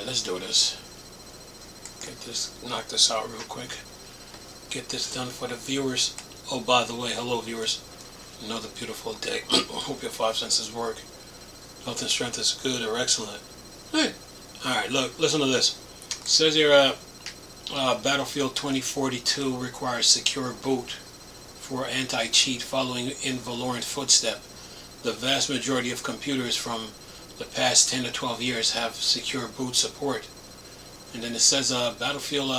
let's do this. Knock this out real quick. Get this done for the viewers. Oh, by the way, hello viewers. Another beautiful day. Hope your five senses work. Health and strength is good or excellent. Hey. Alright, look, listen to this. It says here, Battlefield 2042 requires secure boot for anti-cheat following in Volorant footstep. The vast majority of computers from the past 10 to 12 years have secure boot support. And then it says Battlefield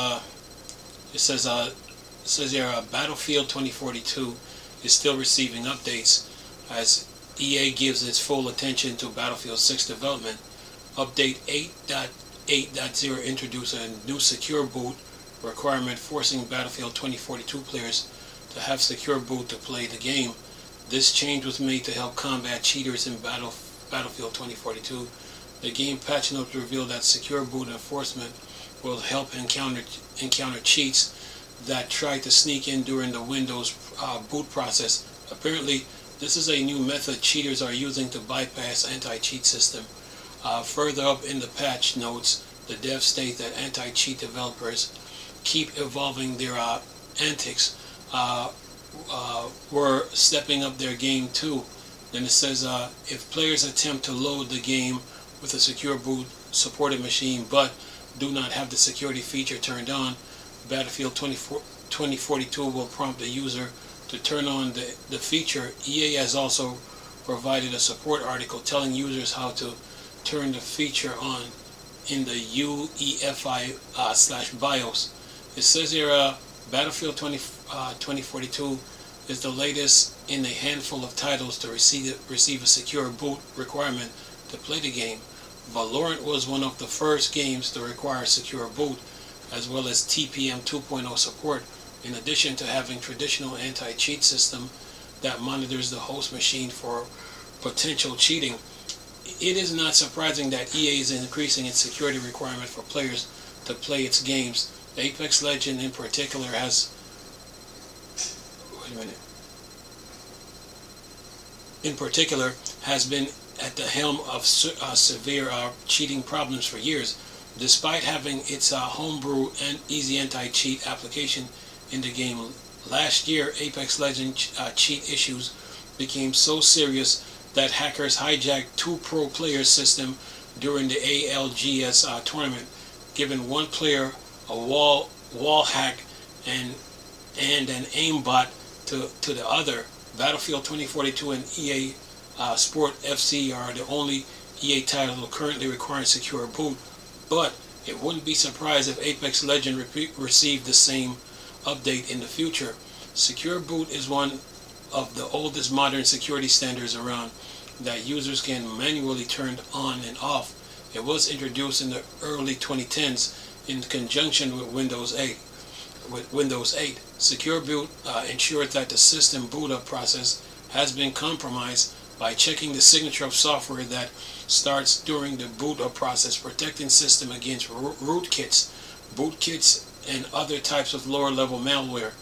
Battlefield 2042 is still receiving updates as EA gives its full attention to Battlefield 6 development. Update 8.8.0 introduced a new secure boot requirement forcing Battlefield 2042 players to have secure boot to play the game. This change was made to help combat cheaters in Battlefield 2042. The game patch notes reveal that secure boot enforcement will help encounter cheats that try to sneak in during the Windows boot process. Apparently, this is a new method cheaters are using to bypass anti-cheat system. Further up in the patch notes, the devs state that anti-cheat developers keep evolving their antics. We're stepping up their game too. Then it says if players attempt to load the game with a secure boot supported machine but do not have the security feature turned on, Battlefield 2042 will prompt the user to turn on the feature. EA has also provided a support article telling users how to turn the feature on in the UEFI/BIOS. It says here Battlefield 2042 is the latest in a handful of titles to receive a secure boot requirement to play the game. Volorant was one of the first games to require secure boot, as well as TPM 2.0 support, in addition to having traditional anti-cheat system that monitors the host machine for potential cheating. It is not surprising that EA is increasing its security requirement for players to play its games. Apex Legends in particular has been at the helm of severe cheating problems for years. Despite having its homebrew and easy anti-cheat application in the game, last year Apex Legends cheat issues became so serious that hackers hijacked 2 pro players' system during the ALGS tournament, giving one player a wall hack and an aimbot to the other. Battlefield 2042 and EA Sport FC are the only EA title currently requiring secure boot, but it wouldn't be surprised if Apex Legends received the same update in the future. Secure boot is one of the oldest modern security standards around that users can manually turn on and off. It was introduced in the early 2010s in conjunction with Windows 8. Secure boot ensures that the system boot up process has been compromised by checking the signature of software that starts during the boot up process, protecting system against rootkits, bootkits, and other types of lower level malware.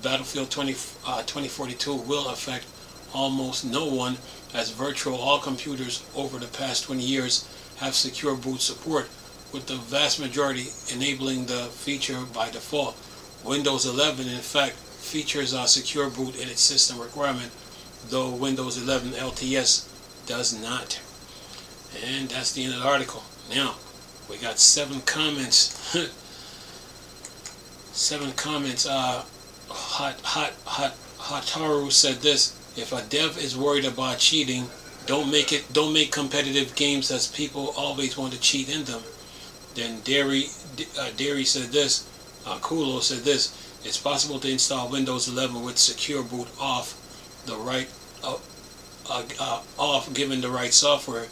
Battlefield 2042 will affect almost no one, as virtually all computers over the past 20 years have secure boot support, with the vast majority enabling the feature by default. Windows 11 in fact features a secure boot in its system requirement, though Windows 11 LTS does not. And that's the end of the article. Now we got 7 comments. 7 comments. Hataru said this: if a dev is worried about cheating, don't make competitive games, as people always want to cheat in them. Then Derry said this. Kulo said this: it's possible to install Windows 11 with secure boot off given the right software.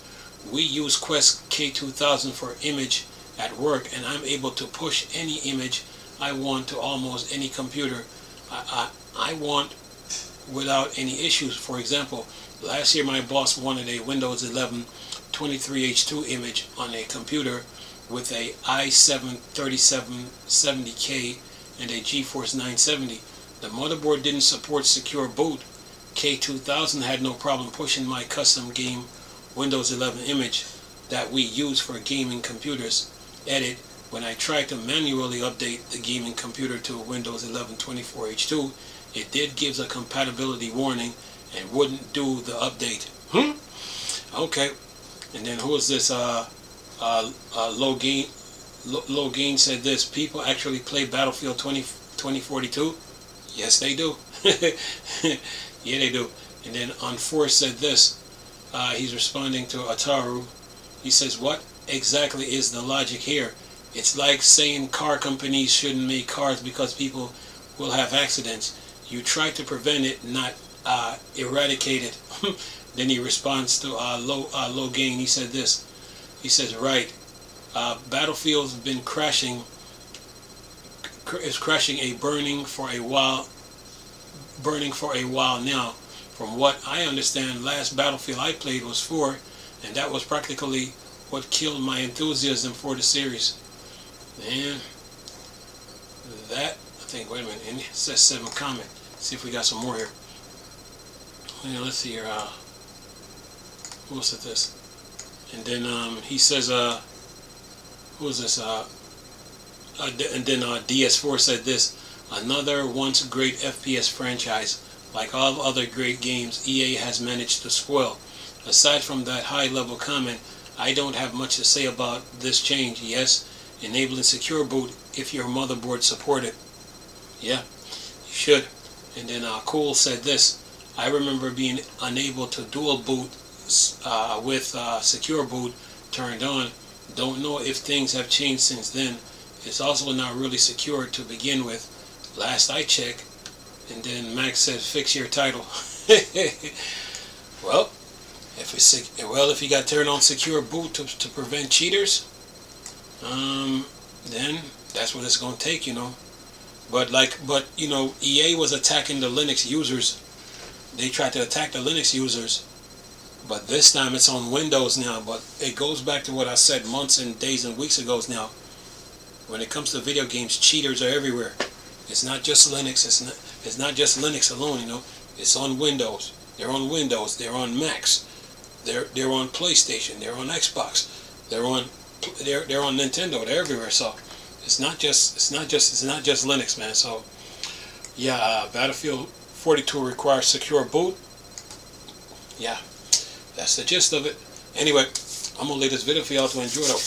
We use Quest K2000 for image at work, and I'm able to push any image I want to almost any computer I want without any issues. For example, last year my boss wanted a Windows 11 23H2 image on a computer with a i7 3770K and a GeForce 970. The motherboard didn't support secure boot. K2000 had no problem pushing my custom game Windows 11 image that we use for gaming computers. Edit, when I tried to manually update the gaming computer to Windows 11 24H2, it did give a compatibility warning and wouldn't do the update. Okay. And then who is this? Low Gain said this: people actually play Battlefield 2042? Yes, they do. Yeah, they do. And then Unforced said this. He's responding to Ataru. He says, what exactly is the logic here? It's like saying car companies shouldn't make cars because people will have accidents. You try to prevent it, not eradicate it. Then he responds to Low Gain. He said this. He says, right. Battlefield's been crashing. Is crashing burning for a while now. From what I understand, last Battlefield I played was 4, and that was practically what killed my enthusiasm for the series. Man, that, I think, wait a minute, and it says 7 comment. See if we got some more here. Yeah, let's see here. Who else is this? And then he says, who is this? And then DS4 said this: another once great FPS franchise. Like all other great games, EA has managed to spoil. Aside from that high-level comment, I don't have much to say about this change. Yes, enabling secure boot if your motherboard support it. Yeah, you should. And then Cool said this: I remember being unable to dual boot with secure boot turned on. Don't know if things have changed since then. It's also not really secure to begin with, last I checked. And then Max said, fix your title. Well, if you got turned on secure boot to prevent cheaters, then that's what it's going to take, you know. But you know, EA was attacking the Linux users. They tried to attack the Linux users, but this time it's on Windows now. But it goes back to what I said months and days and weeks ago now. When it comes to video games, cheaters are everywhere. It's not just Linux. It's not just Linux alone, you know. It's on Windows. They're on Windows. They're on Macs. They're on PlayStation. They're on Xbox. They're on Nintendo. They're everywhere. So it's not just Linux, man. So yeah, Battlefield 42 requires secure boot. Yeah, that's the gist of it. Anyway, I'm gonna leave this video for y'all to enjoy though.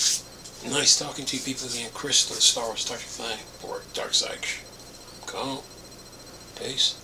Nice talking to you people again. Chris, the Star Wars Star Trek fan for Dark Side. Go. Peace.